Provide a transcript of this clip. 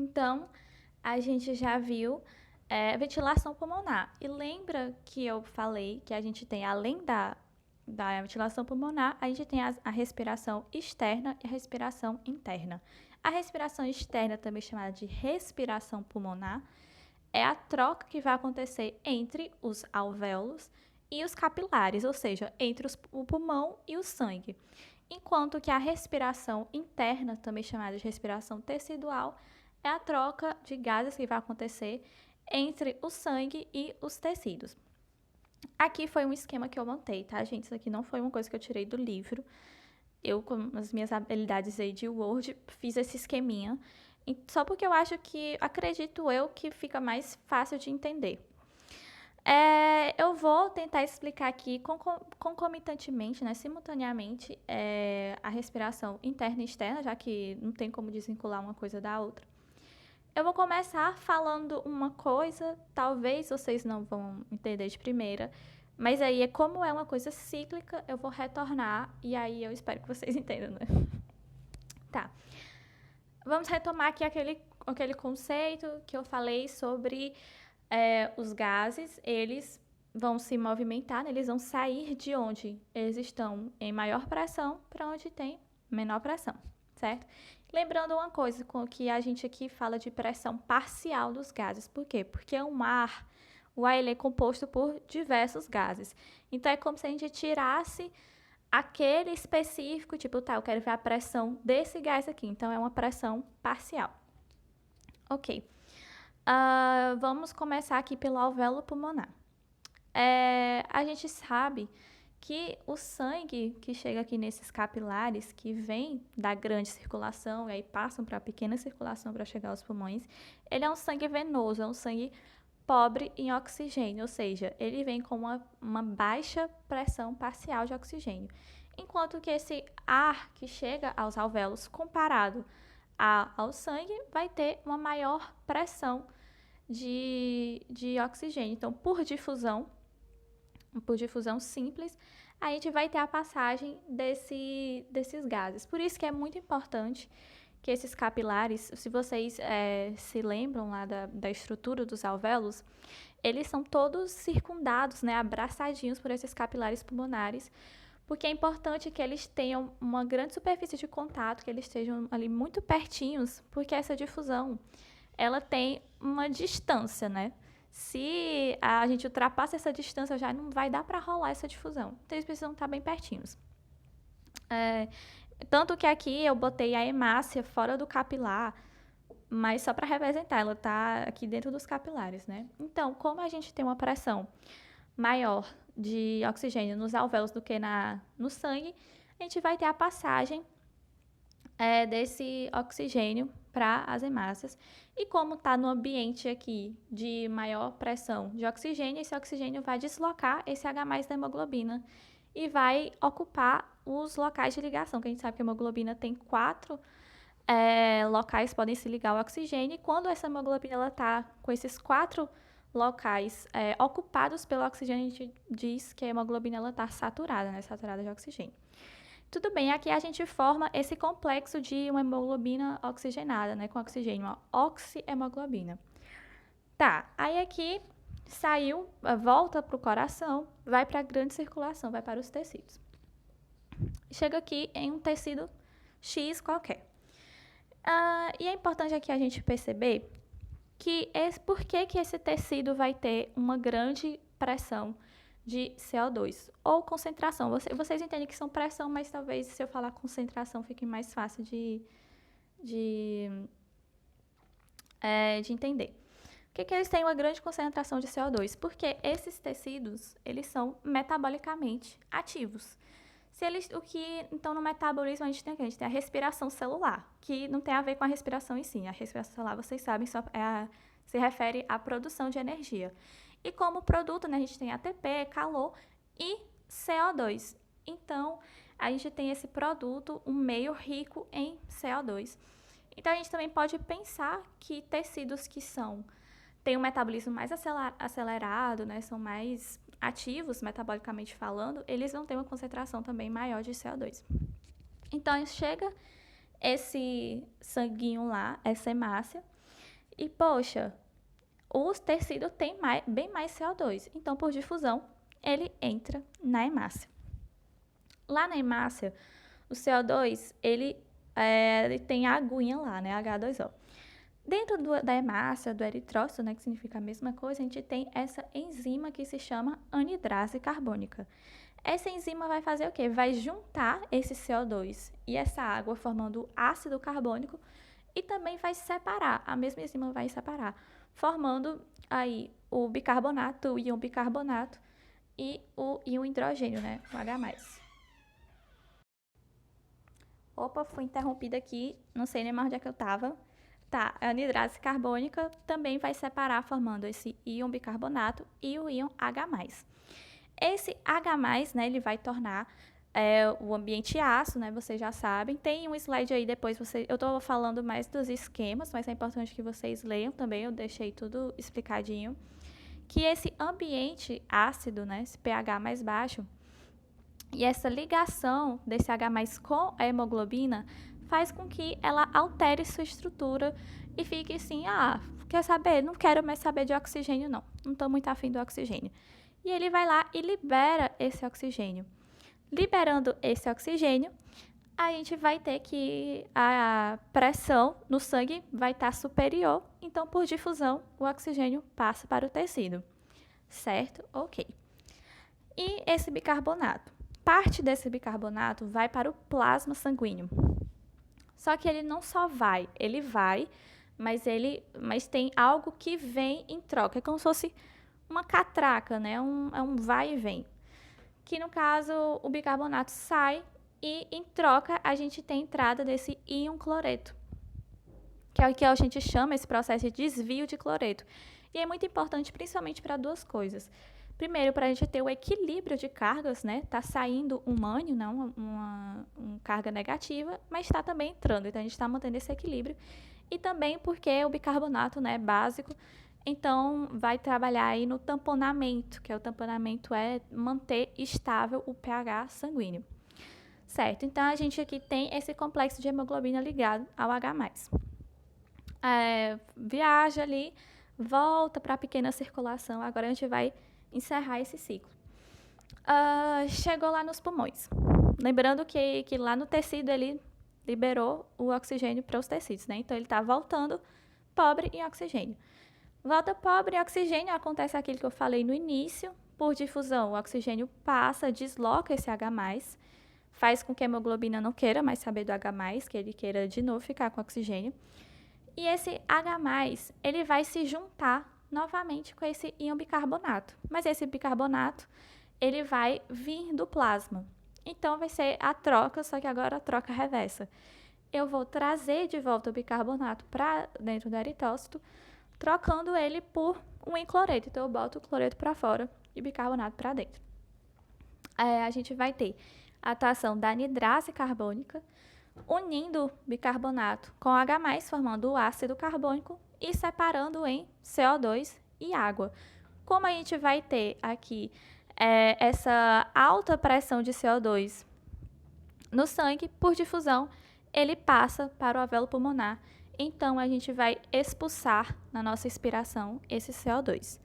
Então, a gente já viu ventilação pulmonar. E lembra que eu falei que a gente tem, além da ventilação pulmonar, a gente tem a respiração externa e a respiração interna. A respiração externa, também chamada de respiração pulmonar, é a troca que vai acontecer entre os alvéolos e os capilares, ou seja, entre o pulmão e o sangue. Enquanto que a respiração interna, também chamada de respiração tecidual, é a troca de gases que vai acontecer entre o sangue e os tecidos. Aqui foi um esquema que eu montei, tá, gente? Isso aqui não foi uma coisa que eu tirei do livro. Eu, com as minhas habilidades aí de Word, fiz esse esqueminha. Só porque eu acho que, acredito eu, que fica mais fácil de entender. Eu vou tentar explicar aqui concomitantemente, né, simultaneamente, a respiração interna e externa, já que não tem como desvincular uma coisa da outra. Eu vou começar falando uma coisa, talvez vocês não vão entender de primeira, mas aí como é uma coisa cíclica, eu vou retornar e aí eu espero que vocês entendam, né? Tá. Vamos retomar aqui aquele conceito que eu falei sobre os gases, eles vão se movimentar, né? Eles vão sair de onde eles estão em maior pressão para onde tem menor pressão, certo? Lembrando uma coisa, com que a gente aqui fala de pressão parcial dos gases. Por quê? Porque o ar ele é composto por diversos gases. Então, é como se a gente tirasse aquele específico, tipo, tá, eu quero ver a pressão desse gás aqui. Então, é uma pressão parcial. Ok. Vamos começar aqui pelo alvéolo pulmonar. A gente sabe que o sangue que chega aqui nesses capilares, que vem da grande circulação e aí passam para a pequena circulação para chegar aos pulmões, ele é um sangue venoso, é um sangue pobre em oxigênio, ou seja, ele vem com uma baixa pressão parcial de oxigênio. Enquanto que esse ar que chega aos alvéolos comparado ao sangue vai ter uma maior pressão de oxigênio. Então, por difusão simples, a gente vai ter a passagem desses gases. Por isso que é muito importante que esses capilares, se vocês se lembram lá da estrutura dos alvéolos, eles são todos circundados, né, abraçadinhos por esses capilares pulmonares, porque é importante que eles tenham uma grande superfície de contato, que eles estejam ali muito pertinhos, porque essa difusão, ela tem uma distância, né? Se a gente ultrapassa essa distância, já não vai dar para rolar essa difusão. Então, eles precisam estar bem pertinhos. Tanto que aqui eu botei a hemácia fora do capilar, mas só para representar, ela está aqui dentro dos capilares, né? Então, como a gente tem uma pressão maior de oxigênio nos alvéolos do que no sangue, a gente vai ter a passagem desse oxigênio para as hemácias. E como está no ambiente aqui de maior pressão de oxigênio, esse oxigênio vai deslocar esse H+ da hemoglobina e vai ocupar os locais de ligação, que a gente sabe que a hemoglobina tem 4 locais que podem se ligar ao oxigênio, e quando essa hemoglobina está com esses 4 locais ocupados pelo oxigênio, a gente diz que a hemoglobina está saturada, né? Saturada de oxigênio. Tudo bem, aqui a gente forma esse complexo de uma hemoglobina oxigenada, né, com oxigênio, uma oxihemoglobina. Tá, aí aqui saiu, volta para o coração, vai para a grande circulação, vai para os tecidos. Chega aqui em um tecido X qualquer. E é importante aqui a gente perceber por que esse tecido vai ter uma grande pressão de CO2 ou concentração. Vocês entendem que são pressão, mas talvez se eu falar concentração fique mais fácil de entender. Por que eles têm uma grande concentração de CO2? Porque esses tecidos, eles são metabolicamente ativos. Então, no metabolismo, a gente tem a respiração celular, que não tem a ver com a respiração em si. A respiração celular, vocês sabem, se refere à produção de energia. E como produto, né, a gente tem ATP, calor e CO2. Então, a gente tem esse produto, um meio rico em CO2. Então, a gente também pode pensar que tecidos que têm um metabolismo mais acelerado, né, são mais ativos, metabolicamente falando, eles vão ter uma concentração também maior de CO2. Então, chega esse sanguinho lá, essa hemácia, E, poxa, o tecido tem bem mais CO2. Então, por difusão, ele entra na hemácia. Lá na hemácia, o CO2, ele tem a aguinha lá, né? H2O. Dentro da hemácia, do eritrócito, né, que significa a mesma coisa, a gente tem essa enzima que se chama anidrase carbônica. Essa enzima vai fazer o quê? Vai juntar esse CO2 e essa água formando ácido carbônico e também vai separar, a mesma enzima vai separar, formando aí o bicarbonato, o íon bicarbonato e o íon hidrogênio, né, o H+. Opa, fui interrompida aqui, não sei nem mais onde é que eu estava. Tá, a anidrase carbônica também vai separar formando esse íon bicarbonato e o íon H+. Esse H+, né, ele vai tornar o ambiente ácido, né, vocês já sabem. Tem um slide aí depois, eu estou falando mais dos esquemas, mas é importante que vocês leiam também, eu deixei tudo explicadinho. Que esse ambiente ácido, né, esse pH mais baixo, e essa ligação desse H+ com a hemoglobina faz com que ela altere sua estrutura e fique assim, quer saber? Não quero mais saber de oxigênio, não. Não estou muito afim do oxigênio. E ele vai lá e libera esse oxigênio. Liberando esse oxigênio, a gente vai ter que a pressão no sangue vai estar superior, então por difusão o oxigênio passa para o tecido. Certo? Ok. E esse bicarbonato? Parte desse bicarbonato vai para o plasma sanguíneo. Só que ele não só vai, ele vai, mas tem algo que vem em troca. É como se fosse uma catraca, né? É um vai e vem. Que no caso o bicarbonato sai e em troca a gente tem a entrada desse íon cloreto, que é o que a gente chama esse processo de desvio de cloreto. E é muito importante principalmente para duas coisas. Primeiro, para a gente ter o equilíbrio de cargas, né? Tá saindo um ânion, né? uma carga negativa, mas está também entrando. Então, a gente está mantendo esse equilíbrio. E também porque o bicarbonato, né, é básico, então vai trabalhar aí no tamponamento, que o tamponamento é manter estável o pH sanguíneo. Certo, então a gente aqui tem esse complexo de hemoglobina ligado ao H+. Viaja ali, volta para a pequena circulação, agora a gente vai encerrar esse ciclo. Chegou lá nos pulmões. Lembrando que lá no tecido ele liberou o oxigênio para os tecidos, né? Então ele está voltando pobre em oxigênio. Volta pobre em oxigênio, acontece aquilo que eu falei no início. Por difusão, o oxigênio passa, desloca esse H+, faz com que a hemoglobina não queira mais saber do H+, que ele queira de novo ficar com oxigênio. E esse H+, ele vai se juntar novamente com esse íon bicarbonato. Mas esse bicarbonato, ele vai vir do plasma. Então, vai ser a troca, só que agora a troca reversa. Eu vou trazer de volta o bicarbonato para dentro do eritócito, trocando ele por um cloreto. Então, eu boto o cloreto para fora e bicarbonato para dentro. A gente vai ter a atuação da anidrase carbônica, unindo bicarbonato com H+, formando o ácido carbônico e separando em CO2 e água. Como a gente vai ter aqui essa alta pressão de CO2 no sangue, por difusão, ele passa para o alvéolo pulmonar. Então, a gente vai expulsar na nossa expiração esse CO2.